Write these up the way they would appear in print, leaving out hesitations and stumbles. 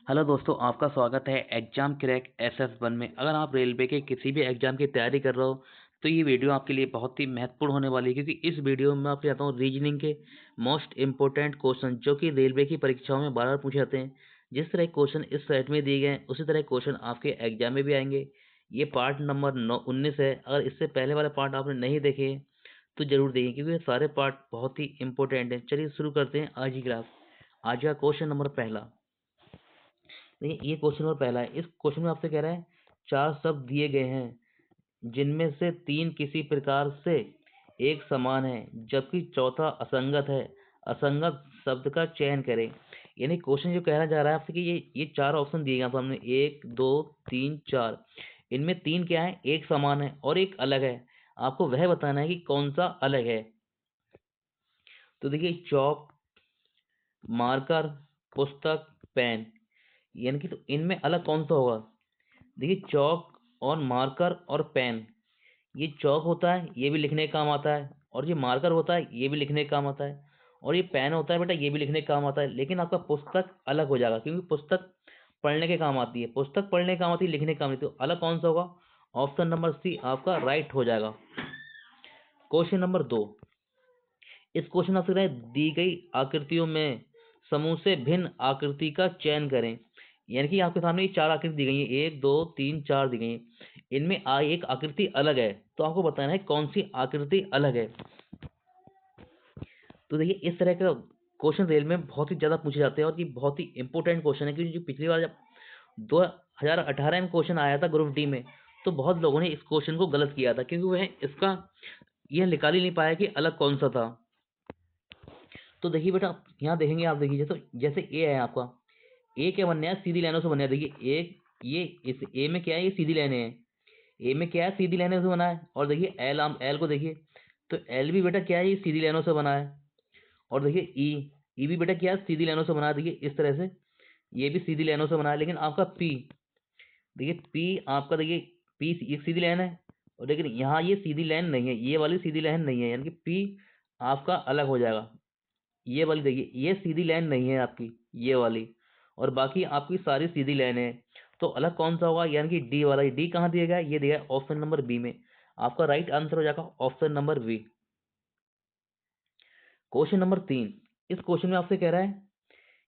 Hello दोस्तों, आपका स्वागत है एग्जाम क्रैक SS1 में। अगर आप रेलवे के किसी भी एग्जाम की तैयारी कर रहे हो तो ये वीडियो आपके लिए बहुत ही महत्वपूर्ण होने वाली है, क्योंकि इस वीडियो में मैं आपको बताता हूँ रीजनिंग के मोस्ट इंपॉर्टेंट क्वेश्चन जो कि रेलवे की परीक्षाओं में बार बार पूछे जाते हैं। जिस तरह क्वेश्चन इस सेट में दिए गए हैं उसी तरह क्वेश्चन आपके एग्जाम में भी आएंगे। ये पार्ट नंबर 19 है। अगर इससे पहले वाले पार्ट आपने नहीं देखे तो जरूर देखें, क्योंकि ये सारे पार्ट बहुत ही इंपॉर्टेंट हैं। चलिए शुरू करते हैं आज की क्लास। आज का क्वेश्चन नंबर पहला, देखिए ये क्वेश्चन नंबर पहला है। इस क्वेश्चन में आपसे कह रहा है चार शब्द दिए गए हैं जिनमें से तीन किसी प्रकार से एक समान है जबकि चौथा असंगत है। असंगत शब्द का चयन करें। यानी क्वेश्चन जो कहना जा रहा है आपसे कि ये चार ऑप्शन दिए गए हैं सामने, एक दो तीन चार। इनमें तीन क्या है, एक समान है और एक अलग है। आपको वह बताना है कि कौन सा अलग है। तो देखिए चौक, मार्कर, पुस्तक, पेन, यानी कि तो इनमें अलग कौन सा होगा। देखिए चौक और मार्कर और पेन, ये चौक होता है ये भी लिखने का काम आता है, और ये मार्कर होता है ये भी लिखने का काम आता है, और ये पेन होता है बेटा ये भी लिखने का काम आता है। लेकिन आपका पुस्तक अलग हो जाएगा, क्योंकि पुस्तक पढ़ने के काम आती है, पुस्तक पढ़ने के काम आती है, लिखने के काम नहीं। तो अलग कौन सा होगा, ऑप्शन नंबर सी आपका राइट हो जाएगा। क्वेश्चन नंबर 2, इस क्वेश्चन आपसे कह रहा है दी गई आकृतियों में समूह से भिन्न आकृति का चयन करें। यानी कि आपके सामने ये चार आकृति दी गई है, एक दो तीन चार दी गई है। इनमें एक आकृति अलग है, तो आपको बताना है कौन सी आकृति अलग है। तो देखिए इस तरह का क्वेश्चन रेल में बहुत ही ज्यादा पूछे जाते हैं और ये बहुत ही इंपॉर्टेंट क्वेश्चन है, क्योंकि जो पिछली बार जब 2018 में क्वेश्चन आया था ग्रुप डी में, तो बहुत लोगों ने इस क्वेश्चन को गलत किया था, क्योंकि वह इसका यह निकाल ही नहीं पाया कि अलग कौन सा था। तो देखिए बेटा यहाँ देखेंगे आप, देखिए तो जैसे ए है आपका, ए क्या बनने है, सीधी लाइनों से बनने है। देखिए एक ये इस ए में क्या है, ये सीधी लाइनें हैं। ए में क्या है, सीधी लाइनों से बना है। और देखिए एल, हम एल को देखिए तो एल भी बेटा क्या है, ये सीधी लाइनों से बना है। और देखिए ई, ई भी बेटा क्या है, सीधी लाइनों से बना है। देखिए इस तरह से ये भी सीधी लाइनों से बना है। लेकिन आपका पी, देखिए पी आपका, देखिए पी एक सीधी लाइन है, और लेकिन यहाँ ये सीधी लाइन नहीं है, ये वाली सीधी लाइन नहीं है, यानी कि पी आपका अलग हो जाएगा। ये वाली देखिए ये सीधी लाइन नहीं है आपकी, ये वाली, और बाकी आपकी सारी सीधी लाइन है। तो अलग कौन सा होगा, यानी कि डी वाला। डी कहाँ दिया गया है, ये दिया है ऑप्शन नंबर बी में। आपका राइट आंसर हो जाएगा option number B. Question number 3, इस क्वेश्चन में आपसे कह रहा है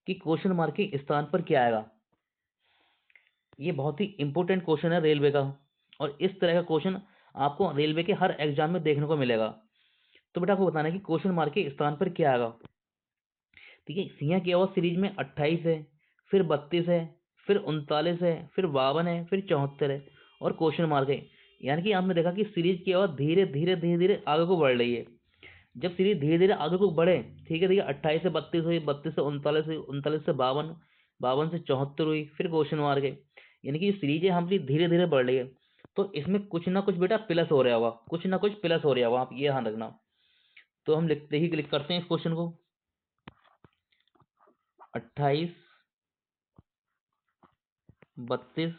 कि क्वेश्चन मार्क के स्थान पर क्या आएगा। ये बहुत ही इंपॉर्टेंट क्वेश्चन है रेलवे का, और इस तरह का क्वेश्चन आपको रेलवे के हर एग्जाम में देखने को मिलेगा। तो बेटा आपको बताना है कि क्वेश्चन मार्क के स्थान पर क्या आएगा। ठीक है, सिंह की आवाज सीरीज में 28 है, फिर 32 है, फिर 39 है, फिर 52 है, फिर 74 है, और क्वेश्चन मार्क है। यानी कि आपने देखा कि सीरीज की आवाज धीरे धीरे धीरे धीरे आगे को बढ़ रही है। जब सीरीज धीरे धीरे आगे को बढ़े, ठीक है, देखिए 28 से 32 हुई, 32 से 39 हुई, 39 से 52, 52 से 74 हुई, फिर क्वेश्चन मार्क है। यानी कि सीरीज है हमारी धीरे धीरे बढ़ रही है, तो इसमें कुछ ना कुछ बेटा प्लस हो रहा होगा, कुछ ना कुछ प्लस हो रहा होगा, आप ये ध्यान रखना। तो हम लिखते ही क्लिक करते हैं इस क्वेश्चन को। 28, 32,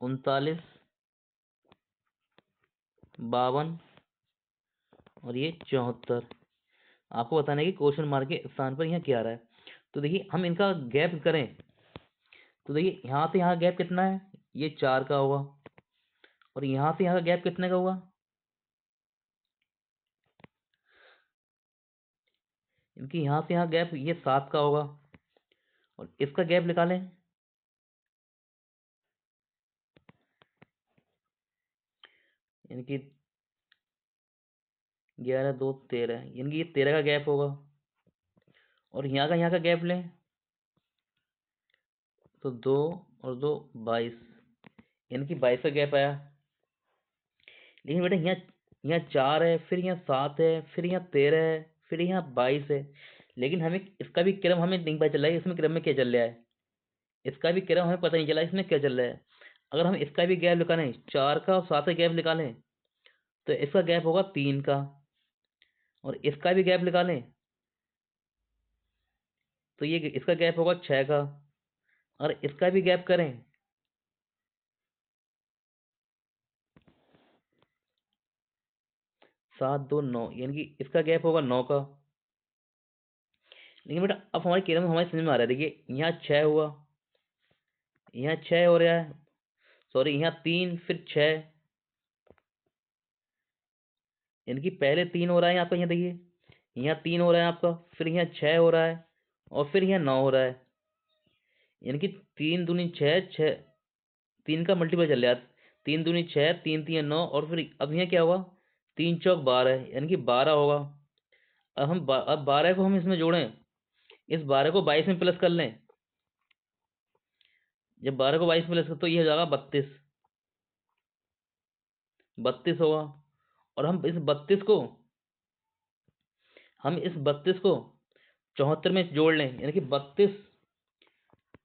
39, 52 और ये 74। आपको बताना है कि क्वेश्चन मार्क के स्थान पर यहाँ क्या आ रहा है। तो देखिए हम इनका गैप करें, तो देखिए यहाँ से यहाँ गैप कितना है, ये 4 का होगा, और यहाँ से यहाँ का गैप कितने का होगा, इनकी यहाँ से यहाँ गैप ये 7 का होगा, और इसका गैप निकालें, यानी कि 11 2 13, यानी कि ये 13 का गैप होगा। और यहाँ का गैप लें तो 2 और 2 22, यानी कि 22 का गैप आया। लेकिन बेटा यहाँ यहाँ 4 है, फिर यहाँ 7 है, फिर यहाँ 13 है, फिर यहाँ 22 है। लेकिन हमें इसका भी क्रम हमें नहीं पता चल रहा है, इसमें क्रम में क्या चल रहा है। इसका भी क्रम हमें पता नहीं चला इसमें क्या चल रहा है। अगर हम इसका भी गैप निकालें, 4 का और 7 का गैप निकालें, तो इसका गैप होगा 3 का, और इसका भी गैप निकालें तो ये इसका गैप होगा 6 का। और इसका भी गैप करें 7 2 9, यानी कि इसका गैप होगा 9 का। लेकिन बेटा अब हमारे केस में हमारे समझ में आ रहा है, देखिए यहाँ 6 हुआ, यहाँ 6 हो रहा है, सॉरी यहाँ 3 फिर 6, इनकी पहले 3 हो रहा है आपका, यहाँ देखिए यहाँ 3 हो रहा है आपका, फिर यहाँ 6 हो रहा है, और फिर यहाँ 9 हो रहा है। यानी कि 3 दूनी 6, 6 3 का मल्टीपल चल रहा है, 3 दूनी 6, 3 3 9, और फिर अब यहाँ क्या हुआ, 3 चौक 12, यानी कि 12 होगा। अब 12 को हम इसमें जोड़ें, इस 12 को 22 में प्लस कर लें, जब 12 को 22 में प्लस कर तो ये हो जाएगा 32, 32 होगा। और हम इस 32 को 74 में जोड़ लें, यानी कि 32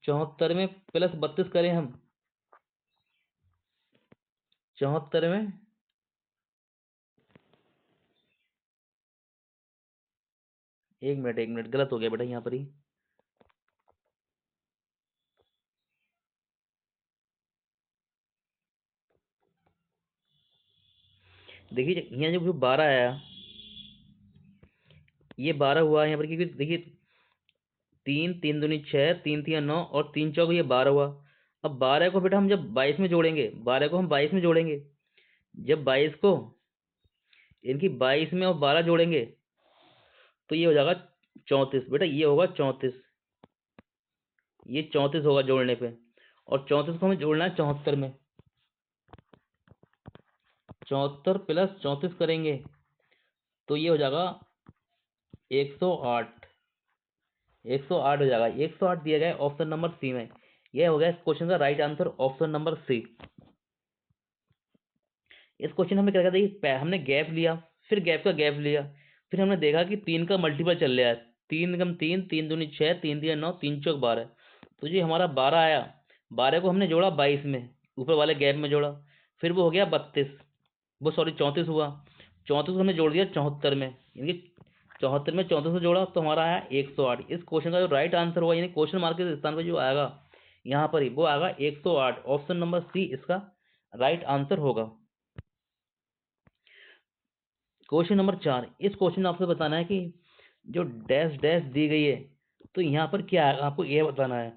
74 में प्लस 32 करें हम, 74 में एक मिनट गलत हो गया बेटा यहाँ पर ही, देखिए यहाँ जो 12 आया, ये 12 हुआ यहाँ पर, क्योंकि देखिए 3 3 दूनी 6, 3 3 9, और 3 चौक ये 12 हुआ। अब 12 को बेटा हम जब 22 में जोड़ेंगे, 12 को हम 22 में जोड़ेंगे, जब 22 को इनकी 22 में और 12 जोड़ेंगे तो ये हो जाएगा 34 बेटा, ये होगा 34, ये 34 होगा जोड़ने पे। और 34 को हमें जोड़ना है 74 में, 74 प्लस 34 करेंगे तो ये हो जाएगा 108, 108 हो जाएगा। 108 दिया गया है ऑप्शन नंबर सी में। यह हो गया इस क्वेश्चन का right answer, option number C. इस क्वेश्चन में क्या कहता है, हमने गैप लिया, फिर गैप का गैप लिया, फिर हमने देखा कि 3 का मल्टीपल चल रहा है, 3 कम 3, 3 दूनी 6, 3 3 9, 3 चौक 12, तो जी हमारा 12 आया। 12 को हमने जोड़ा 22 में, ऊपर वाले गैप में जोड़ा, फिर वो हो गया 32, वो सॉरी 34 हुआ। 34 को हमने जोड़ दिया 74 में, यानी कि 74 में 34 को जोड़ा तो हमारा आया 108। इस क्वेश्चन का जो राइट आंसर हुआ, यानी क्वेश्चन मार्क के स्थान पर जो आएगा यहाँ पर ही, वो आएगा 108। ऑप्शन नंबर सी इसका राइट आंसर होगा। क्वेश्चन नंबर 4, इस क्वेश्चन में आपसे बताना है कि जो डैश डैश दी गई है तो यहाँ पर क्या है, आपको यह बताना है।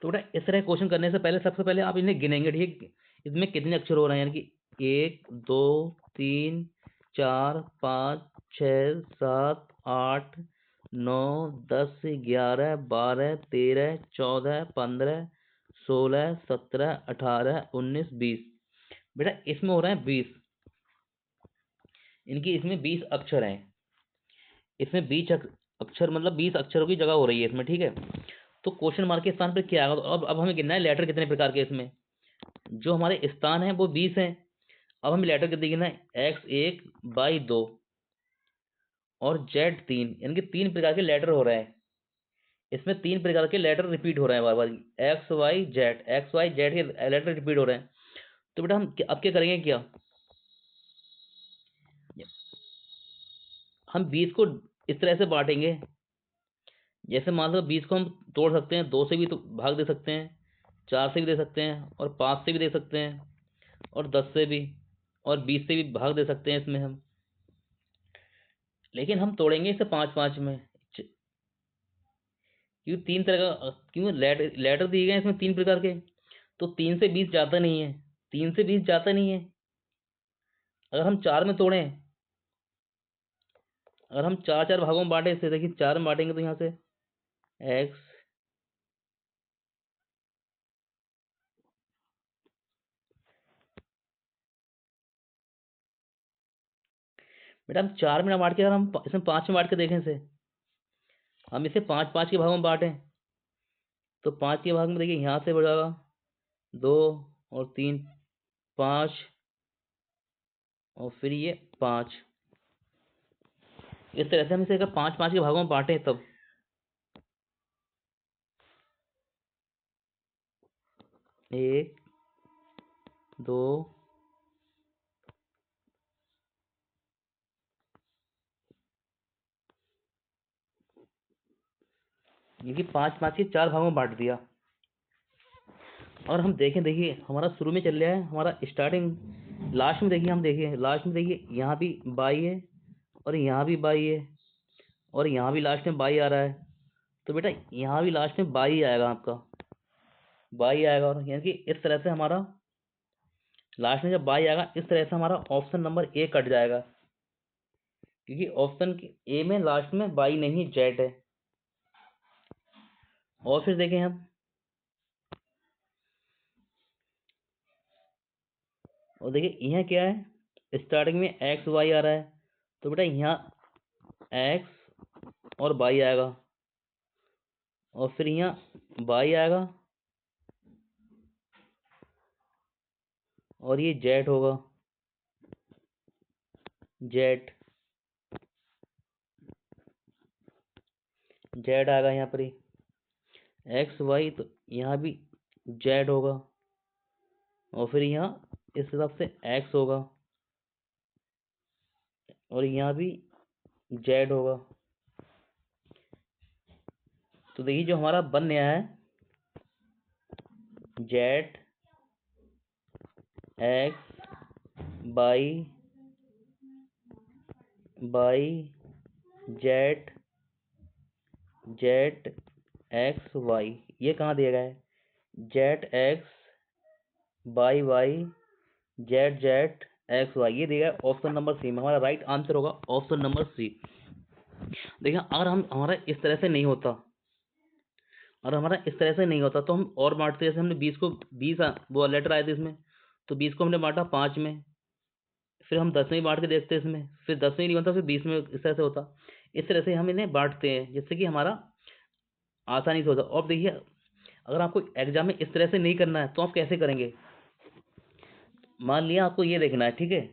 तो बेटा इस तरह क्वेश्चन करने से पहले सबसे पहले आप इन्हें गिनेंगे, ठीक, इसमें कितने अक्षर हो रहे हैं, यानी कि 1 2 3 4 5 6 7 8 9 10 11 12 13 14 15 16 17 18 19 20। बेटा इसमें हो रहे हैं 20, इनकी इसमें 20 अक्षर हैं, इसमें 20 अक्षर मतलब 20 अक्षरों की जगह हो रही है इसमें, ठीक है। तो क्वेश्चन मार्क के स्थान पर क्या आएगा, तो अब हमें गिनना है लेटर कितने प्रकार के इसमें, जो हमारे स्थान है वो 20 हैं। अब हमें लेटर कितने गिनना है, x1 y2 और z3, यानी कि 3 प्रकार के लेटर हो रहे हैं इसमें, 3 प्रकार के लेटर रिपीट हो रहे हैं बार बार, एक्स वाई जेड के लेटर रिपीट हो रहे हैं। तो बेटा हम अब क्या करेंगे, क्या हम 20 को इस तरह से बांटेंगे, जैसे मान लो 20 को हम तोड़ सकते हैं, 2 से भी तो भाग दे सकते हैं, 4 से भी दे सकते हैं, और 5 से भी दे सकते हैं, और 10 से भी, और 20 से भी भाग दे सकते हैं इसमें हम। लेकिन हम तोड़ेंगे इसे 5 5 में, क्योंकि 3 तरह का, क्यों लेटर दिए गए हैं इसमें 3 प्रकार के, तो 3 से 20 जाता नहीं है, 3 से 20 जाता नहीं है। अगर हम 4 में तोड़ें, अगर हम 4 4 भागों में बांटे, इसे देखिए 4 में बांटेंगे तो यहाँ से एक्स, बेटा हम 4 में ना बांट के, अगर हम इसमें 5 में बांट के देखें इसे, हम इसे 5 5 के भागों में बांटें, तो 5 के भाग में देखिए यहाँ से बढ़ जाएगा 2 और 3 5, और फिर ये 5। इस तरह से हम इसे अगर 5 5 के भागों में बांटें तब, एक 2 ये 5 5 के 4 भागों में बांट दिया। और हम देखें, देखिए हमारा शुरू में चल रहा है, हमारा स्टार्टिंग लास्ट में देखिए, हम देखिए लास्ट में देखिए यहाँ भी बाई है और यहाँ भी बाई है, और यहाँ भी लास्ट में बाई आ रहा है, तो बेटा यहाँ भी लास्ट में बाई आएगा, आपका बाई आएगा। और यानी कि इस तरह से हमारा लास्ट में जब बाई आएगा, इस तरह से हमारा ऑप्शन नंबर ए कट जाएगा, क्योंकि ऑप्शन ए में लास्ट में बाई नहीं जेड है। और फिर देखें हम, और देखिए यहाँ क्या है, स्टार्टिंग में एक्स वाई आ रहा है, तो बेटा यहाँ एक्स और वाई आएगा, और फिर यहाँ वाई आएगा, और ये जेड होगा, जेड जेड आएगा यहाँ पर ही एक्स वाई, तो यहाँ भी जेड होगा, और फिर यहाँ इस हिसाब से एक्स होगा, और यहाँ भी जेड होगा। तो देखिए जो हमारा बन गया है, Z X by by Z Z X Y, ये कहाँ दिया गया है, Z X by Y Z Z X Y, ये दिया गया ऑप्शन नंबर सी में। हमारा राइट आंसर होगा ऑप्शन नंबर सी। देखिए अगर हम हमारा इस तरह से नहीं होता, और हमारा इस तरह से नहीं होता तो हम और बांटते, जैसे हमने 20 को 20 वो लेटर आए थे इसमें, तो 20 को हमने बांटा 5 में, फिर हम 10 में ही बांट के देखते इसमें, फिर 10 में ही नहीं होता, फिर 20 में इस तरह से होता। इस तरह से हम इन्हें बांटते हैं जिससे कि हमारा आसानी से होता। और देखिए अगर आपको एग्जाम में इस तरह से नहीं करना है तो आप कैसे करेंगे, मान लिया आपको ये देखना है, ठीक है,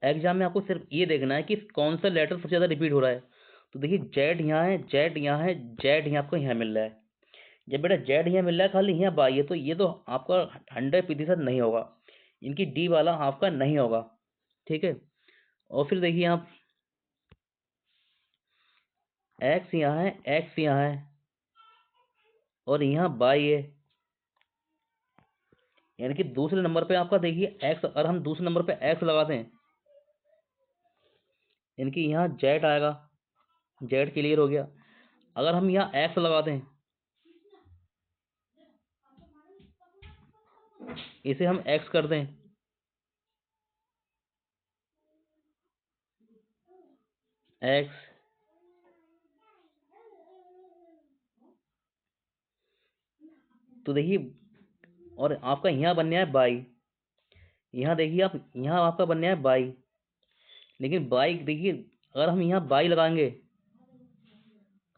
एग्जाम में आपको सिर्फ ये देखना है कि कौन सा लेटर सबसे ज्यादा रिपीट हो रहा है। तो देखिए जेड यहाँ है, जेड यहाँ है, जेड यहाँ आपको यहाँ मिल रहा है। जब बेटा जेड यहाँ मिल रहा है, खाली यहाँ बाई है, तो ये तो आपका 100% नहीं होगा, इनकी डी वाला आपका नहीं होगा, ठीक है। और फिर देखिए आप एक्स यहाँ है, एक्स यहाँ है, और यहाँ बाई है, यानी कि दूसरे नंबर पे आपका देखिए एक्स, अगर हम दूसरे नंबर पे एक्स लगाते हैं, इनकी यहाँ जेड आएगा, जेड क्लियर हो गया। अगर हम यहाँ एक्स लगाते हैं, इसे हम एक्स कर दें, एक्स, तो देखिए और आपका यहाँ बनने है बाई, यहाँ देखिए आप यहाँ आपका बनने है बाई, लेकिन बाई देखिए अगर हम यहाँ बाई लगाएंगे,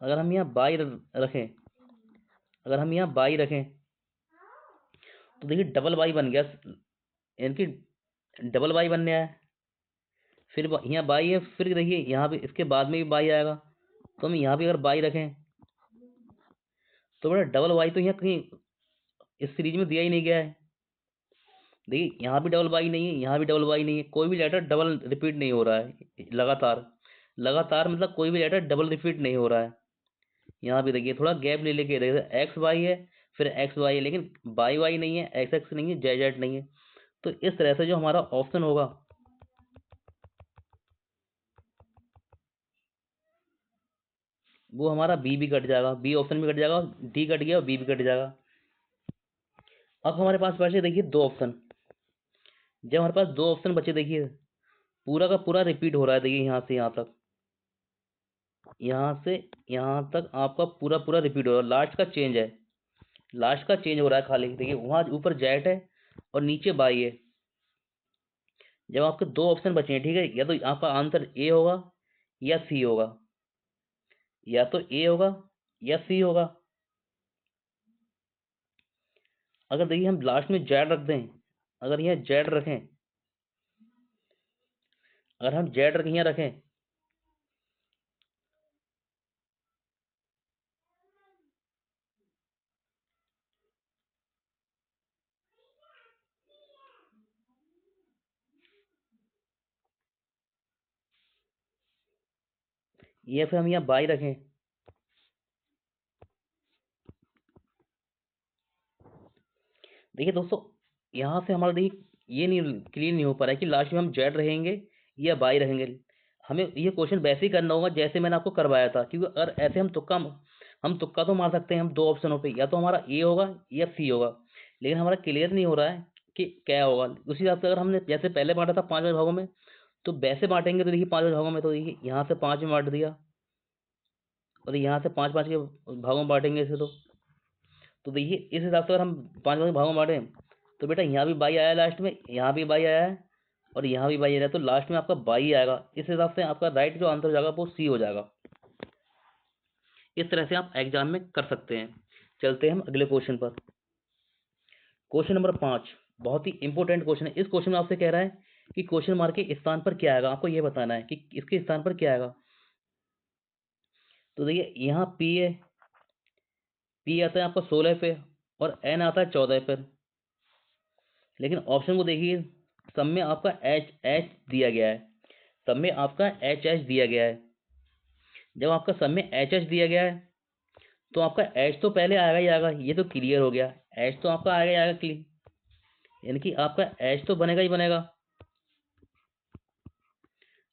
अगर हम यहाँ बाई रखें, अगर हम यहाँ बाई रखें, तो देखिए डबल बाई बन गया, यानी कि डबल बाई बनने आया। फिर यहाँ बाई है, फिर देखिए यहाँ भी इसके बाद में भी बाई आएगा, तो हम यहाँ भी अगर बाई रखें, तो बड़ा डबल बाई तो यहाँ कहीं इस सीरीज में दिया ही नहीं गया है। देखिए यहाँ भी डबल बाई नहीं है, यहाँ भी डबल बाई नहीं है, कोई भी लेटर डबल रिपीट नहीं हो रहा है लगातार, लगातार मतलब कोई भी लेटर डबल रिपीट नहीं हो रहा है। यहाँ भी देखिए थोड़ा गैप ले लेके देखिए, एक्स वाई है, फिर एक्स वाई है, लेकिन बाई वाई नहीं है, एक्स एक्स नहीं है, जेड जेड नहीं है। तो इस तरह से जो हमारा ऑप्शन होगा, वो हमारा बी भी कट जाएगा, बी ऑप्शन भी कट जाएगा, डी कट गया और बी भी कट जाएगा। अब हमारे पास बचे देखिए दो ऑप्शन, जब हमारे पास दो ऑप्शन बचे देखिए, पूरा का पूरा रिपीट हो रहा है, देखिए यहाँ से यहाँ तक, यहाँ से यहाँ तक आपका पूरा पूरा रिपीट हो रहा है, लास्ट का चेंज है, लास्ट का चेंज हो रहा है खाली, देखिए वहां ऊपर जेड है और नीचे बाई है। जब आपके दो ऑप्शन बचे हैं, ठीक है, या तो आपका आंसर ए होगा या सी होगा, या तो ए होगा या सी होगा। अगर देखिए हम लास्ट में जेड रख दें, अगर यहाँ जेड रखें, अगर हम जेड रखें यहाँ रखें, या फिर हम यहाँ बाई रखें, देखिए दोस्तों यहाँ से हमारा देखिए ये नहीं क्लियर नहीं हो पा रहा है कि लास्ट में हम जेड रहेंगे या बाई रहेंगे। हमें ये क्वेश्चन वैसे ही करना होगा जैसे मैंने आपको करवाया था, क्योंकि अगर ऐसे हम तुक्का तो मार सकते हैं हम दो ऑप्शनों पे, या तो हमारा ए होगा या सी होगा, लेकिन हमारा क्लियर नहीं हो रहा है कि क्या होगा। उसी हिसाब से अगर हमने जैसे पहले बांटा था 5 भागों में, तो वैसे बांटेंगे तो देखिए 5 भागों में, तो देखिए यहाँ से 5 में बांट दिया और यहाँ से 5 5 के भागों में बांटेंगे इसे, तो देखिए इस हिसाब से अगर हम 5 भागों में बांटे, तो बेटा यहाँ भी बाई आया लास्ट में, यहाँ भी बाई आया है और यहाँ भी बाई आया है, तो लास्ट में आपका बाई आएगा। इस हिसाब से आपका राइट जो आंसर हो जाएगा वो सी हो जाएगा। इस तरह से आप एग्जाम में कर सकते हैं। चलते हैं हम अगले क्वेश्चन पर। क्वेश्चन नंबर 5 बहुत ही इंपॉर्टेंट क्वेश्चन है। इस क्वेश्चन में आपसे कह रहा है कि क्वेश्चन मार्क के स्थान पर क्या आएगा, आपको ये बताना है कि इसके स्थान पर क्या आएगा। तो देखिए यहाँ पी है, पी आता है आपका 16 पे और एन आता है 14 पर, लेकिन ऑप्शन को देखिए, सब में आपका एच एच दिया गया है, सब में आपका एच एच दिया गया है। जब आपका सब में एच एच दिया गया है तो आपका एच तो पहले आएगा ही आएगा, ये तो क्लियर हो गया। एच तो आपका आएगा ही आएगा क्लियर, यानी कि आपका एच तो बनेगा ही बनेगा,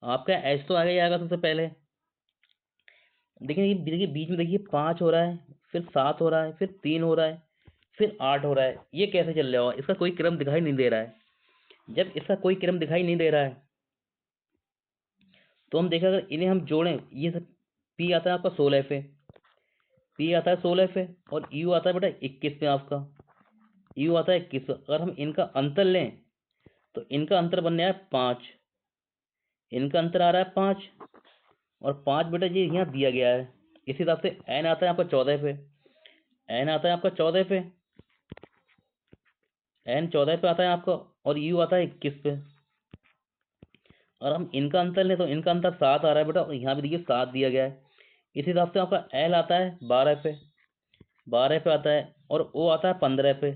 आपका एच तो आएगा ही आएगा सबसे पहले। देखिए देखिए बीच में देखिए 5 हो रहा है, फिर 7 हो रहा है, फिर 3 हो रहा है, फिर 8 हो रहा है। ये कैसे चल रहा होगा, इसका कोई क्रम दिखाई नहीं दे रहा है। जब इसका कोई क्रम दिखाई नहीं दे रहा है तो हम देखें, अगर इन्हें हम जोड़ें, ये सब पी आता है आपका 16 पे, पी आता है 16 पे और यू आता है बेटा 21 पे, आपका यू आता है 21 पे। अगर हम इनका अंतर लें तो इनका अंतर बनने आया 5, इनका अंतर आ रहा है 5 और 5 बेटा ये यहाँ दिया गया है। इसी हिसाब से एन आता है आपका 14 पे, एन आता है आपका 14 पे, एन 14 पे आता है आपका और यू आता है 21 पे। और हम इनका अंतर लें तो इनका अंतर 7 आ रहा है बेटा, और यहाँ भी देखिए 7 दिया गया है। इस हिसाब से आपका एल आता है 12 पे, 12 पे आता है और ओ आता है 15 पे।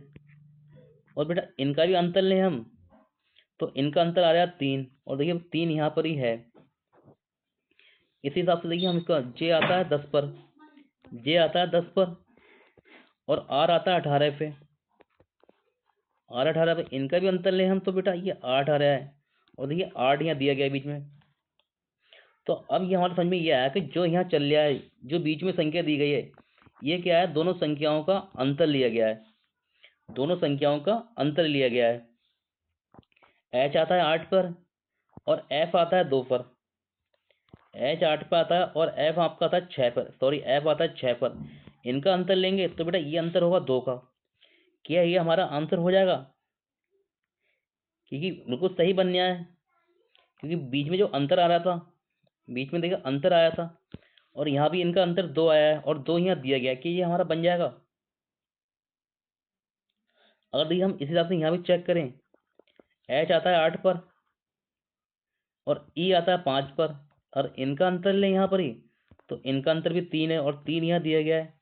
और बेटा इनका भी अंतर लें हम तो इनका अंतर आ रहा है 3, और देखिए 3 यहाँ पर ही है। इसी हिसाब से देखिए हम इसका जे आता है 10 पर, जे आता है 10 पर और आर आता है 18 पे, आर 18 पे। इनका भी अंतर लें हम तो बेटा ये 8 आ रहा है और देखिए 8 यहाँ दिया गया है बीच में। तो अब ये हमारे समझ में ये आया कि जो यहाँ चल रहा है, जो बीच में संख्या दी गई है, ये क्या है, दोनों संख्याओं का अंतर लिया गया है, दोनों संख्याओं का अंतर लिया गया है। एच आता है 8 पर और एफ आता है 2 पर, एच 8 पर आता है और एफ आपका आता है 6 पर, सॉरी एफ आता है 6 पर। इनका अंतर लेंगे तो बेटा ये अंतर होगा 2 का। क्या ये हमारा आंसर हो जाएगा, क्योंकि बिल्कुल सही बन गया है, क्योंकि बीच में जो अंतर आ रहा था, बीच में देखा अंतर आया था और यहाँ भी इनका अंतर 2 आया है और 2 यहाँ दिया गया है, कि ये हमारा बन जाएगा। अगर देखिए हम इस हिसाब से यहाँ भी चेक करें, एच आता है 8 पर और ई आता है 5 पर, और इनका अंतर लें यहाँ पर ही तो इनका अंतर भी 3 है और 3 यहाँ दिया गया है।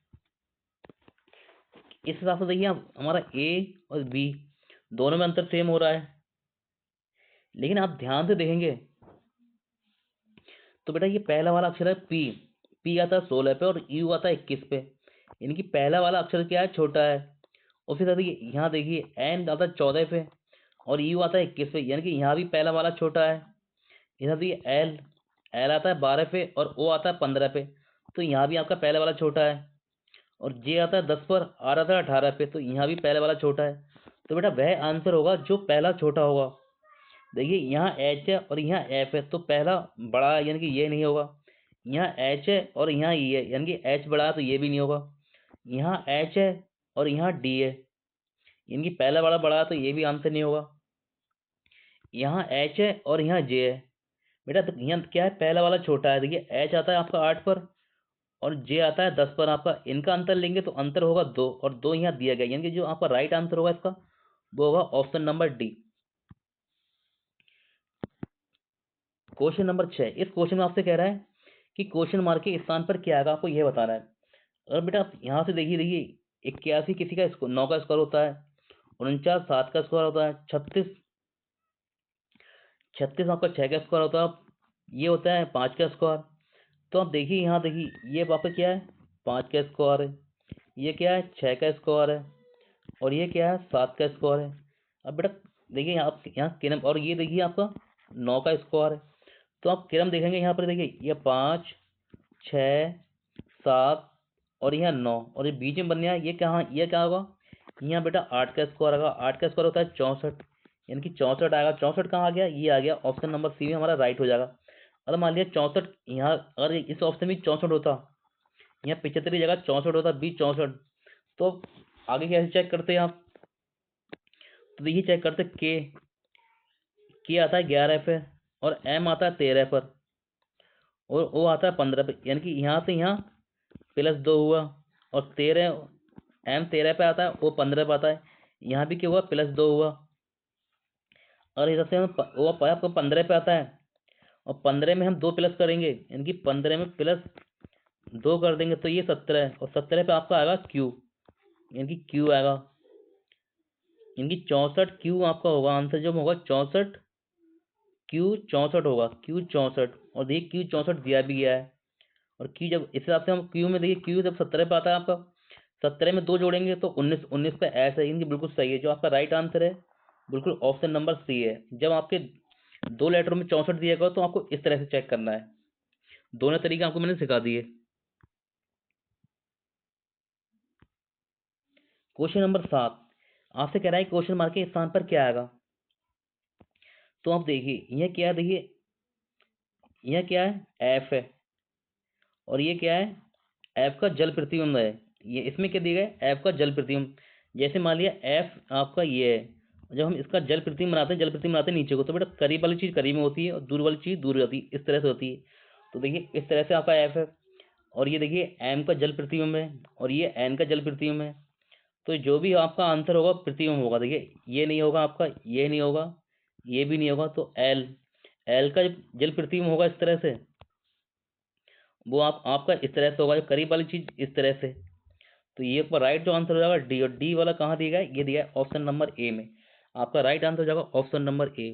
इस हिसाब से देखिए हमारा ए और बी दोनों में अंतर सेम हो रहा है। लेकिन आप ध्यान से देखेंगे तो बेटा ये पहला वाला अक्षर है पी, पी आता है 16 पे और यू आता है 21 पे, यानी कि पहला वाला अक्षर क्या है, छोटा है। उसी तरह देखिए यहाँ देखिए एन आता है 14 पे और यू आता है 21 पे, यानी कि यहाँ भी पहला वाला छोटा है। इधर देखिए एल, एल आता है 12 पे और ओ आता है 15 पे, तो यहाँ भी आपका पहला वाला छोटा है। और जे आता है 10 पर, आर आता है 18 पे, तो यहाँ भी पहले वाला छोटा है। तो बेटा वह आंसर होगा जो पहला छोटा होगा। देखिए यहाँ एच है और यहाँ एफ है, तो पहला बड़ा है, यानी कि ये नहीं होगा। यहाँ एच है और यहाँ ई है, यानी कि एच बड़ा है, तो ये भी नहीं होगा। यहाँ एच है और यहाँ डी है, यानी कि पहला बड़ा बड़ा है, तो ये भी आंसर नहीं होगा। यहाँ एच है और यहाँ जे है, बेटा तो यहाँ क्या है, पहला वाला छोटा है। देखिए एच आता है आपका 8 पर और जे आता है 10 पर, आपका इनका अंतर लेंगे तो अंतर होगा 2 और 2 यहाँ दिया गया, यानी कि जो आपका राइट आंसर होगा इसका वो होगा option number D. Question number 6, इस क्वेश्चन में आपसे कह रहा है कि क्वेश्चन मार्क के स्थान पर क्या आएगा, आपको यह बताना है। अगर बेटा आप यहाँ से देखिए, 81 किसी का 9 का स्क्वायर होता है, 49 7 का स्क्वायर होता है, 36 36 आपका 6 का स्क्वायर होता है, ये होता है 5 का स्क्वायर। तो आप देखिए यहाँ देखिए ये आपका क्या है, 5 का स्क्वायर है, ये क्या है 6 का स्क्वायर है और ये क्या है 7 का स्क्वायर है। अब बेटा देखिए आप यहाँ और ये देखिए आपका 9 का स्क्वायर है। तो आप क्रम देखेंगे यहाँ पर, देखिए ये 5 6 7 और यहाँ 9 और ये बीच में बन गया, ये क्या होगा, यहाँ बेटा 8 का स्क्वायर आएगा। 8 का स्क्वायर होता है 64, यानी कि 64 आएगा। 64 कहाँ आ गया, ये आ गया ऑप्शन नंबर सी में, हमारा राइट हो जाएगा। अगर मान लिया 64 यहाँ, अगर इस ऑप्शन में 64 होता, यहाँ 75 की जगह 64 होता, बी 64, तो आगे कैसे चेक करते हैं आप, तो देखिए चेक करते, के आता है 11 पे और एम आता है 13 पर और ओ आता है 15 पे, यानी कि यहाँ से यहाँ +2 हुआ और 13, एम 13 पे आता है, ओ 15 पे आता है, यहाँ भी क्या हुआ, +2 हुआ। और इधर से हम वो आपको 15 पे आता है और 15 में हम 2 प्लस करेंगे, यानी कि 15 में +2 कर देंगे तो ये 17 है और 17 पे आपका आएगा क्यू, यानी कि क्यू आएगा, यानी कि 64 क्यू आपका होगा आंसर जो होगा 64, क्यू 64 होगा, क्यू 64। और देखिए क्यू 64 दिया भी गया है। और क्यू जब इस हिसाब से हम क्यू में देखिए, क्यू जब 17 पे आता है आपका, 17 में 2 जोड़ेंगे तो 19, 19 पे ऐसे है, इनकी बिल्कुल सही है। जो आपका राइट आंसर है बिल्कुल ऑप्शन नंबर सी है। जब आपके 2 लेटरों में 64 दिया गया तो आपको इस तरह से चेक करना है। दोनों तरीके आपको मैंने सिखा दिए। क्वेश्चन नंबर 7 आपसे कह रहा है क्वेश्चन मार्क के स्थान पर क्या आएगा। तो आप देखिए यह क्या है, देखिए यह क्या है, एफ है और ये क्या है, एफ का जल प्रतिबिंब है। ये इसमें क्या दिया गया है, एफ का जल प्रतिबिंब। जैसे मान लिया एफ आपका ये है, जब हम इसका जल प्रतिबिंब बनाते हैं नीचे को, तो बेटा करीब वाली चीज करीब में होती है और दूर वाली चीज दूर होती है, इस तरह से होती है। तो देखिए इस तरह से आपका एफ है और ये देखिए एम का जल प्रतिबिंब है और ये एन का जल प्रतिबिंब है। तो जो भी आपका आंसर होगा प्रतिबिंब होगा। देखिए ये नहीं होगा आपका, ये नहीं होगा, ये भी नहीं होगा, तो एल, एल का जल प्रतिबिंब होगा इस तरह से, वो आपका इस तरह से होगा, जो करीब वाली चीज इस तरह से। तो ये पर राइट जो आंसर हो जाएगा डी, और डी वाला कहाँ दिया गया है, ये दिया है ऑप्शन नंबर ए में। आपका राइट आंसर हो जाएगा option number A.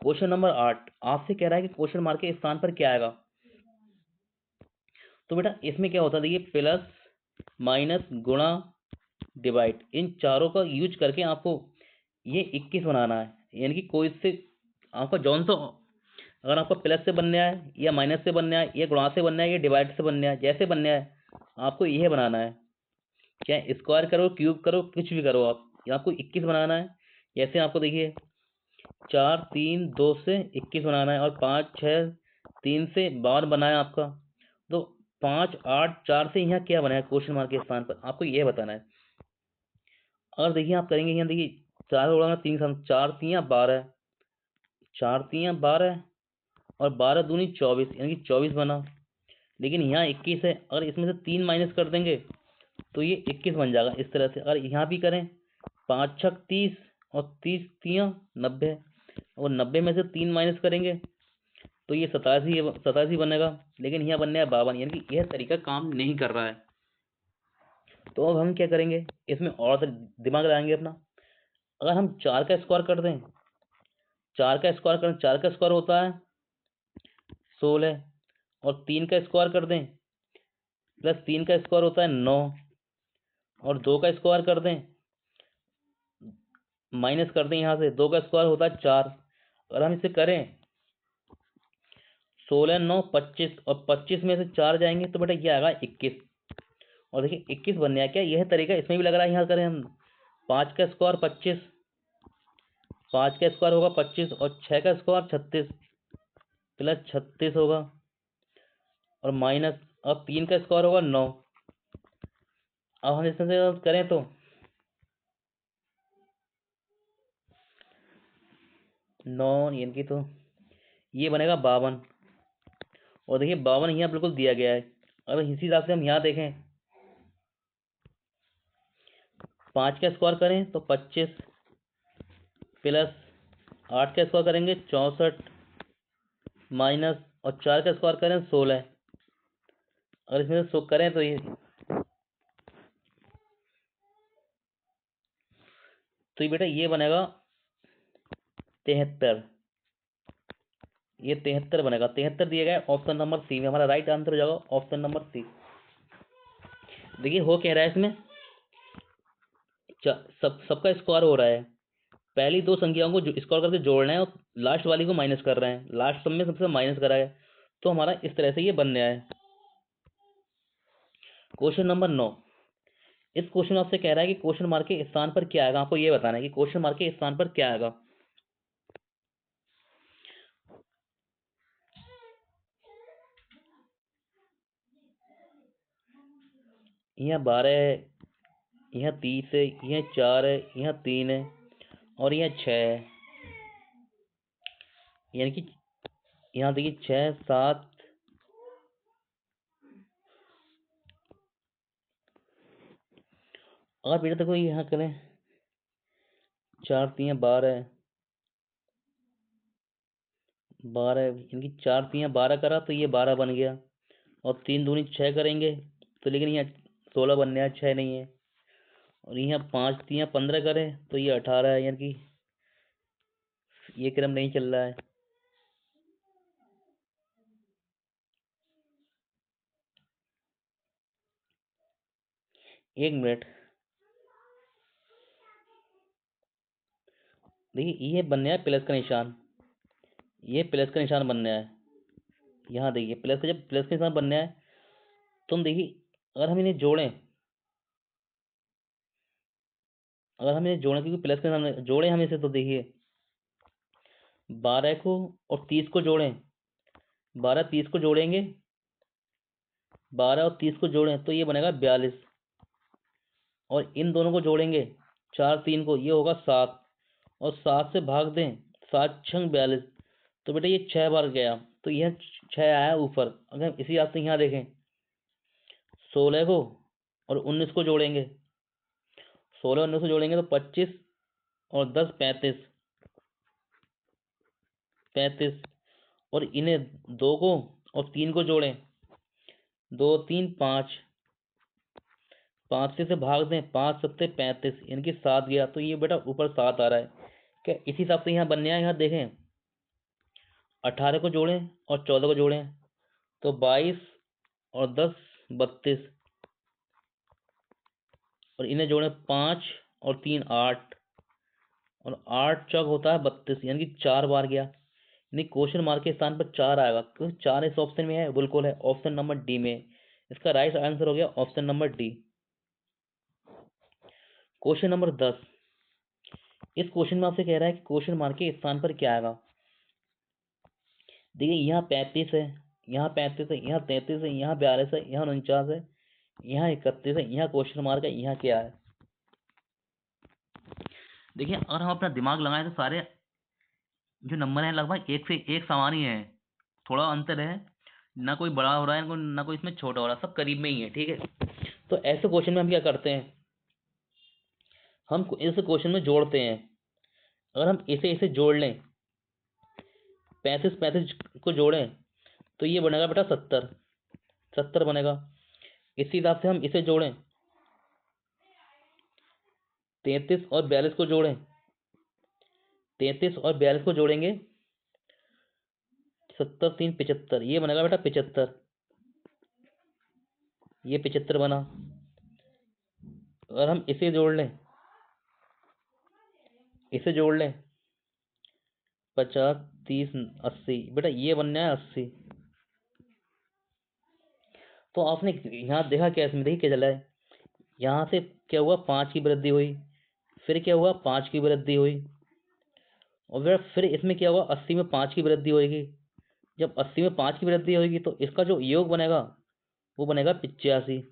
Question number 8 आपसे कह रहा है कि क्वेश्चन मार्क के स्थान पर क्या आएगा। तो बेटा इसमें क्या होता है, देखिए प्लस माइनस गुणा डिवाइड, इन चारों का यूज करके आपको ये 21 बनाना है। यानी कि कोई से आपका जौन सा, अगर आपको प्लस से बनना है या माइनस से बनना है या गुणा से बनना है या डिवाइड से बनना है, जैसे बनना है आपको यह बनाना है। चाहे स्क्वायर करो, क्यूब करो, कुछ भी करो, आप ये आपको 21 बनाना है। जैसे आपको देखिए 4 3 2 से 21 बनाना है और 5 6 3 से 12 बनाया आपका। तो 5 8 4 से यहाँ क्या बना है क्वेश्चन मार्क के स्थान पर, आपको यह बताना है। और देखिए आप करेंगे यहाँ, देखिए 4 उड़ाना 3 4 3 12, 4 3 12 और 12 दूनी 24, यानी कि 24 बना। लेकिन यहाँ 21 है, अगर इसमें से 3 माइनस कर देंगे तो ये 21 बन जाएगा इस तरह से। अगर यहाँ भी करें 5 6 30 और 30 3 90 और 90 में से 3 माइनस करेंगे तो ये 87 बनेगा। लेकिन यहाँ बनने है 52, यानी कि यह तरीका काम नहीं कर रहा है। तो अब हम क्या करेंगे, इसमें और दिमाग लगाएंगे अपना। अगर हम 4 का स्क्वायर कर दें, 4 का स्क्वायर करें, 4 का स्क्वायर होता है 16 और 3 का स्क्वायर कर दें प्लस 3 का स्क्वायर होता है 9 और 2 का स्क्वायर कर दें माइनस कर दें, यहाँ से 2 का स्क्वायर होता है 4। अगर हम इसे करें 16 9 25 और 25 में से 4 जाएंगे तो बेटा ये आएगा 21। और देखिए 21 बनने है क्या, यह तरीका इसमें भी लग रहा है। यहाँ करें हम 5 का स्क्वायर 25, 5 का स्क्वायर होगा 25 और 6 का स्क्वायर 36 प्लस 36 होगा और माइनस, अब 3 का स्क्वायर होगा 9। अब हम इसमें से करें तो 9, यानी कि तो ये बनेगा 52। और देखिए 52 यहाँ बिल्कुल दिया गया है। अगर इसी हिसाब से हम यहाँ देखें 5 का स्क्वायर करें तो 25 प्लस 8 का स्क्वायर करेंगे 64 माइनस और 4 का स्क्वायर करें 16। अगर इसमें से करें तो ये बेटा ये बनेगा 73, ये 73 बनेगा। 73 दिया गया है ऑप्शन नंबर सी में, हमारा राइट आंसर हो जाएगा ऑप्शन नंबर सी। देखिए हो कह रहा है इसमें सबका स्क्वायर हो रहा है, पहली दो संख्याओं को स्क्रॉल करके जोड़ना है और लास्ट वाली को माइनस कर रहे हैं, लास्ट सम में सबसे माइनस करा है, तो हमारा इस तरह से ये बन गया है। क्वेश्चन नंबर 9, इस क्वेश्चन आपसे कह रहा है कि क्वेश्चन मार्क के स्थान पर क्या आएगा। आपको ये बताना है कि क्वेश्चन मार्क के स्थान पर क्या आएगा। यहाँ 12 है, यहाँ 30 है, यहाँ 4 है, यहाँ 3 है और यहाँ 6 है। यानी कि यहाँ देखिए 6 7, अगर बेटा देखो यहाँ करें 4 3 12 12, यानी कि 4 3 12 करा तो ये 12 बन गया, और 3 दूनी 6 करेंगे तो, लेकिन यहाँ 16 बनने है, 6 नहीं है। और यहाँ 5 3 15 करें तो ये 18 है, यानी कि ये क्रम नहीं चल रहा है। एक मिनट, देखिए ये बनने है प्लस का निशान, ये प्लस का निशान बनने है। यहाँ देखिए प्लस का, जब प्लस का निशान बनने है तो हम देखिए अगर हम इन्हें जोड़ें, अगर हम इन्हें जोड़ें, क्योंकि प्लस के निशान जोड़ें हम इसे, तो देखिए 12 को और 30 को जोड़ें, 12 30 को जोड़ेंगे, 12 और 30 को जोड़ें तो ये बनेगा 42, और इन दोनों को जोड़ेंगे 4 3 को, ये होगा 7, और 7 से भाग दें, 7 6 42, तो बेटा ये 6 बार गया, तो यह 6 आया ऊपर। अगर हम इसी रास्ते यहाँ देखें 16 को और 19 को जोड़ेंगे, 16 19 को जोड़ेंगे तो 25 और 10 35, 35, और इन्हें 2 को और 3 को जोड़ें, 2 3 5, 5 से भाग दें, 5 7 35, यानी कि 7 गया, तो ये बेटा ऊपर 7 आ रहा है। क्या इसी हिसाब से यहाँ बनने आए, यहाँ देखें 18 को जोड़ें और 14 को जोड़ें तो 22 और 10 32, और इन्हें जोड़ें 5 और 3 8, और 8 चौक होता है 32, यानी कि 4 बार गया, यानी क्वेश्चन मार्क के स्थान पर 4 आएगा, क्योंकि 4 इस ऑप्शन में है, बिल्कुल है ऑप्शन नंबर डी में। इसका राइट आंसर हो गया option number D. Question number 10, इस क्वेश्चन में आपसे कह रहा है कि क्वेश्चन मार्क के स्थान पर क्या आएगा। देखिए यहाँ 35 है, यहाँ 35 है, यहाँ 33 है, यहाँ 42 है, यहाँ 49 है, यहाँ 31 है, यहाँ क्वेश्चन मार्क है, यहाँ क्या है। देखिए अगर हम अपना दिमाग लगाएं तो सारे जो नंबर हैं लगभग एक से एक समान ही है, थोड़ा अंतर है, ना कोई बड़ा हो रहा है ना कोई इसमें छोटा हो रहा है, सब करीब में ही है, ठीक है। तो ऐसे क्वेश्चन में हम क्या करते हैं, हम इस क्वेश्चन में जोड़ते हैं। अगर हम इसे इसे जोड़ लें, 35 35 को जोड़ें तो ये बनेगा बेटा 70, 70 बनेगा। इसी हिसाब से हम इसे जोड़ें, 33 और 42 को जोड़ें, 33 और 42 को जोड़ेंगे 70 3 75, ये बनेगा बेटा 75, ये 75 बना। अगर हम इसे जोड़ लें, इसे जोड़ लें 50 30 80, बेटा ये बनना है 80। तो आपने यहाँ देखा क्या, इसमें देखिए क्या चला है, यहाँ से क्या हुआ 5 की वृद्धि हुई, फिर क्या हुआ 5 की वृद्धि हुई, और फिर इसमें क्या हुआ 80 में 5 की वृद्धि होगी। जब 80 में 5 की वृद्धि होगी तो इसका जो योग बनेगा वो बनेगा 85,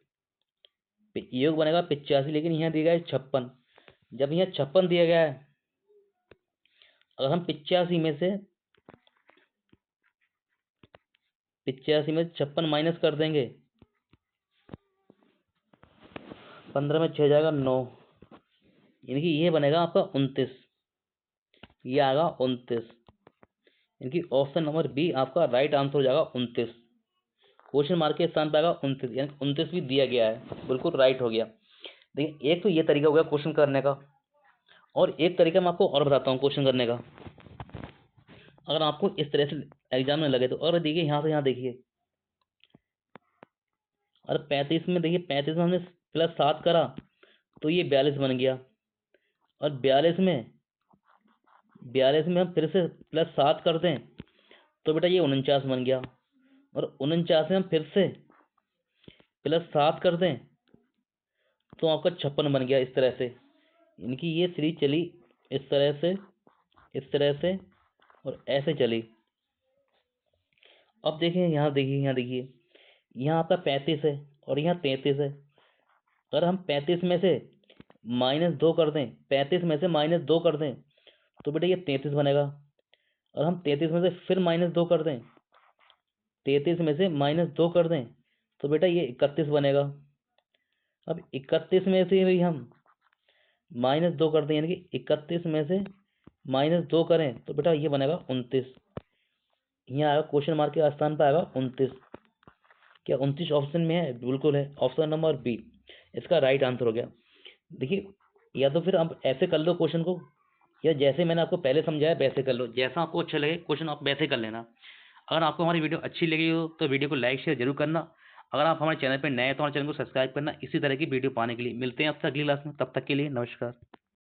योग बनेगा 85, लेकिन यहाँ दिया गया है 56। जब यहाँ 56 दिया गया है, अगर हम 85 में से 56 माइनस कर देंगे, 15 में 6 जाएगा 9, यानी कि ये बनेगा आपका 29, ये आएगा 29, यानी कि ऑप्शन नंबर बी आपका राइट आंसर हो जाएगा 29। क्वेश्चन मार्क के स्थान पर आएगा 29, यानी 29 भी दिया गया है, बिल्कुल राइट हो गया। देखिए एक तो ये तरीका हो गया क्वेश्चन करने का, और एक तरीका मैं आपको और बताता हूँ क्वेश्चन करने का, अगर आपको इस तरह से एग्जाम में लगे तो। और देखिए यहाँ से यहाँ देखिए, और 35 में देखिए, 35 में हमने +7 करा तो ये 42 बन गया, और 42 में 42 में हम फिर से +7 कर दें तो बेटा ये 49 बन गया, और 49 में हम फिर से +7 कर दें तो आपका 56 बन गया। इस तरह से इनकी ये सीरीज चली, इस तरह से, इस तरह से, और ऐसे चली। अब देखिए यहाँ, देखिए यहाँ, देखिए यहाँ आपका 35 है और यहाँ 33 है। अगर हम 35 में से -2 कर दें, 35 में से -2 कर दें तो बेटा ये 33 बनेगा। और हम 33 में से फिर -2 कर दें, 33 में से -2 कर दें तो बेटा ये 31 बनेगा। अब 31 में से भी हम -2 कर दें, यानी कि 31 में से -2 करें तो बेटा ये बनेगा 29। यहाँ आएगा क्वेश्चन मार्क के स्थान पर आएगा 29। क्या 29 ऑप्शन में है? बिल्कुल है, ऑप्शन नंबर बी इसका राइट आंसर हो गया। देखिए, या तो फिर आप ऐसे कर लो क्वेश्चन को, या जैसे मैंने आपको पहले समझाया वैसे कर लो, जैसा आपको अच्छा लगे क्वेश्चन आप वैसे कर लेना। अगर आपको हमारी वीडियो अच्छी लगी हो तो वीडियो को लाइक शेयर जरूर करना। अगर आप हमारे चैनल पर नए हैं तो हमारे चैनल को सब्सक्राइब करना इसी तरह की वीडियो पाने के लिए। मिलते हैं आपसे अगली क्लास में, तब तक के लिए नमस्कार।